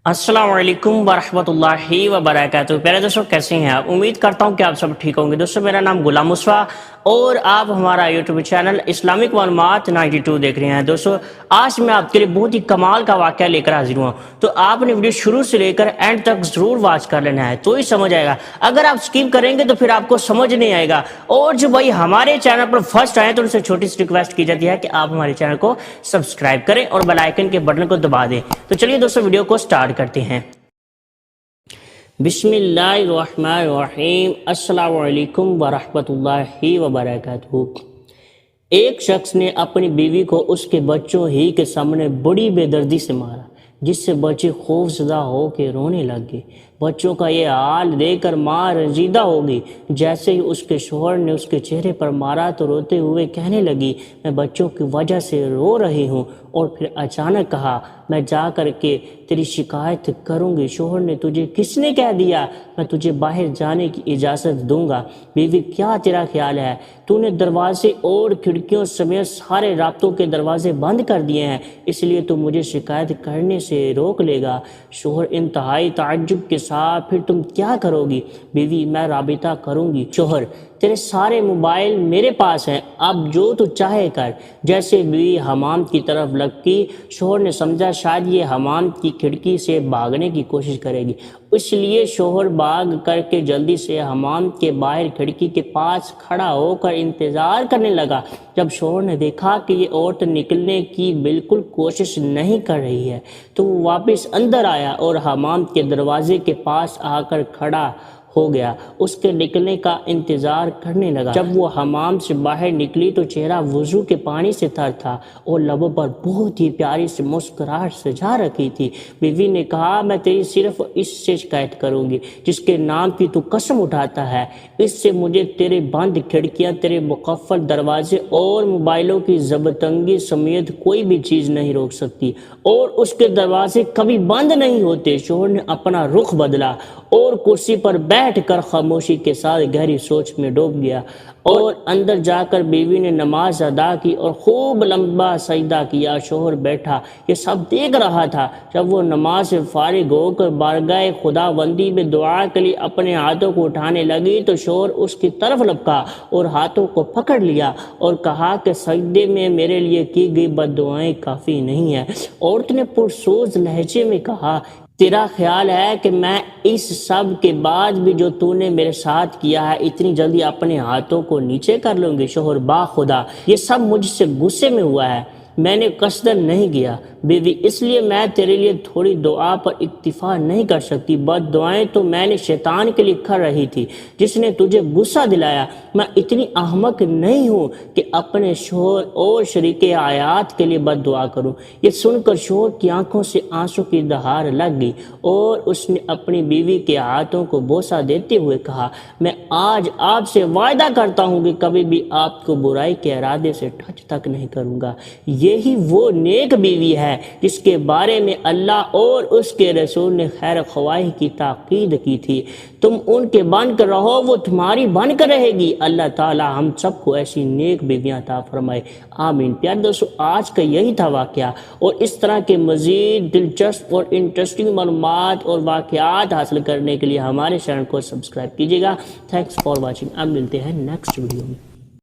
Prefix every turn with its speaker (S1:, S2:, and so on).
S1: अस्सलाम वालेकुम वरहमतुल्लाहि वबरकातुहू। प्यारे दोस्तों, कैसे हैं आप? उम्मीद करता हूं कि आप सब ठीक होंगे। दोस्तों, मेरा नाम गुलाम मुस्वा और आप हमारा यूट्यूब चैनल इस्लामिक मालूमात 92 देख रहे हैं। दोस्तों, आज मैं आपके लिए बहुत ही कमाल का वाक़या लेकर हाजिर हुआ, तो आपने वीडियो शुरू से लेकर एंड तक जरूर वॉच कर लेना है, तो ही समझ आएगा। अगर आप स्किप करेंगे तो फिर आपको समझ नहीं आएगा। और जो भाई हमारे चैनल पर फर्स्ट आए तो उनसे छोटी सी रिक्वेस्ट की जाती है कि आप हमारे चैनल को सब्सक्राइब करें और बेल आइकन के बटन को दबा दें। तो चलिए दोस्तों, वीडियो को स्टार्ट करते हैं। बिस्मिल्लाहिर्रहमानिर्रहीम। अस्सलाम वालेकुम वरहमतुल्लाहि वबरकातुहू। एक शख्स ने अपनी बीवी को उसके बच्चों ही के सामने बड़ी बेदर्दी से मारा, जिससे बच्चे खौफजदा हो के रोने लग गए। बच्चों का ये हाल देखकर माँ रंजीदा हो गई। जैसे ही उसके शोहर ने उसके चेहरे पर मारा तो रोते हुए कहने लगी, मैं बच्चों की वजह से रो रही हूँ। और फिर अचानक कहा, मैं जा कर के तेरी शिकायत करूँगी। शोहर ने, तुझे किसने कह दिया? मैं तुझे बाहर जाने की इजाज़त दूंगा। बीवी, क्या तेरा ख्याल है? तूने दरवाजे और खिड़कियों समेत सारे रास्तों के दरवाजे बंद कर दिए हैं, इसलिए तू मुझे शिकायत करने से रोक लेगा। शोहर इंतहाई ताज्जुब के साथ, फिर तुम क्या करोगी? बीवी, मैं राबिता करूंगी। शोहर, तेरे सारे मोबाइल मेरे पास हैं, अब जो तू चाहे कर। जैसे बीवी हमाम की तरफ लपकी, शोहर ने समझा शायद ये हमाम की खिड़की से भागने की कोशिश करेगी, इसलिए शोहर भाग करके जल्दी से हमाम के बाहर खिड़की के पास खड़ा होकर इंतजार करने लगा। जब शोहर ने देखा कि ये औरत निकलने की बिल्कुल कोशिश नहीं कर रही है, तो वो वापस अंदर आया और हमाम के दरवाजे के पास आकर खड़ा हो गया। उसके निकलने का इंतजार करने लगा। जब वो हमाम से बाहर निकली तो चेहरा वजू के पानी से तर था और लबों पर बहुत ही प्यारी सी मुस्कुराहट सजा रखी थी। बीवी ने कहा, मैं तेरी सिर्फ इससे शिकायत करूंगी जिसके नाम की तू कसम उठाता है। इससे मुझे तेरे बंद खिड़कियां, तेरे मुकफ्फल दरवाजे और मोबाइलों की जबतंगी समेत कोई भी चीज नहीं रोक सकती, और उसके दरवाजे कभी बंद नहीं होते। शोहर ने अपना रुख बदला और कुर्सी पर बैठकर खामोशी के साथ गहरी सोच में डूब गया। और अंदर जाकर बीवी ने नमाज अदा की और खूब लंबा सजदा किया। शोहर बैठा ये सब देख रहा था। जब वो नमाज से फारिग होकर बारगाह खुदाबंदी में दुआ के लिए अपने हाथों को उठाने लगी तो शोहर उसकी तरफ लपका और हाथों को पकड़ लिया और कहा कि सजदे में मेरे लिए की गई बद्दुआएं काफ़ी नहीं है। औरत ने पुरसोज लहजे में कहा, तेरा ख्याल है कि मैं इस सब के बाद भी जो तूने मेरे साथ किया है इतनी जल्दी अपने हाथों को नीचे कर लूंगी? शोहर, बाखुदा ये सब मुझसे गुस्से में हुआ है, मैंने कसदन नहीं किया। बीवी, इसलिए मैं तेरे लिए थोड़ी दुआ पर इक्तिफा नहीं कर सकती। बद दुआएं तो मैंने शैतान के लिए कर रही थी जिसने तुझे गुस्सा दिलाया। मैं इतनी अहमक नहीं हूँ कि अपने शोहर और शरीके आयात के लिए बद दुआ करूँ। ये सुनकर शोहर की आंखों से आंसू की दहार लग गई और उसने अपनी बीवी के हाथों को बोसा देते हुए कहा, मैं आज आपसे वायदा करता हूँ कि कभी भी आपको बुराई के इरादे से टच तक नहीं करूँगा। यही वो नेक बीवी है जिसके बारे में अल्लाह और उसके रसूल ने खैर ख्वाही की ताकीद की थी। तुम उनके बनकर रहो, वो तुम्हारी बनकर रहेगी। अल्लाह ताला हम सबको ऐसी नेक बीवियां अता फरमाए, आमीन। प्यारे दोस्तों, आज का यही था वाकया, और इस तरह के मजीद दिलचस्प और इंटरेस्टिंग मालूमात और वाकयात हासिल करने के लिए हमारे चैनल को सब्सक्राइब कीजिएगा। Thanks for watching. अब मिलते हैं नेक्स्ट वीडियो में।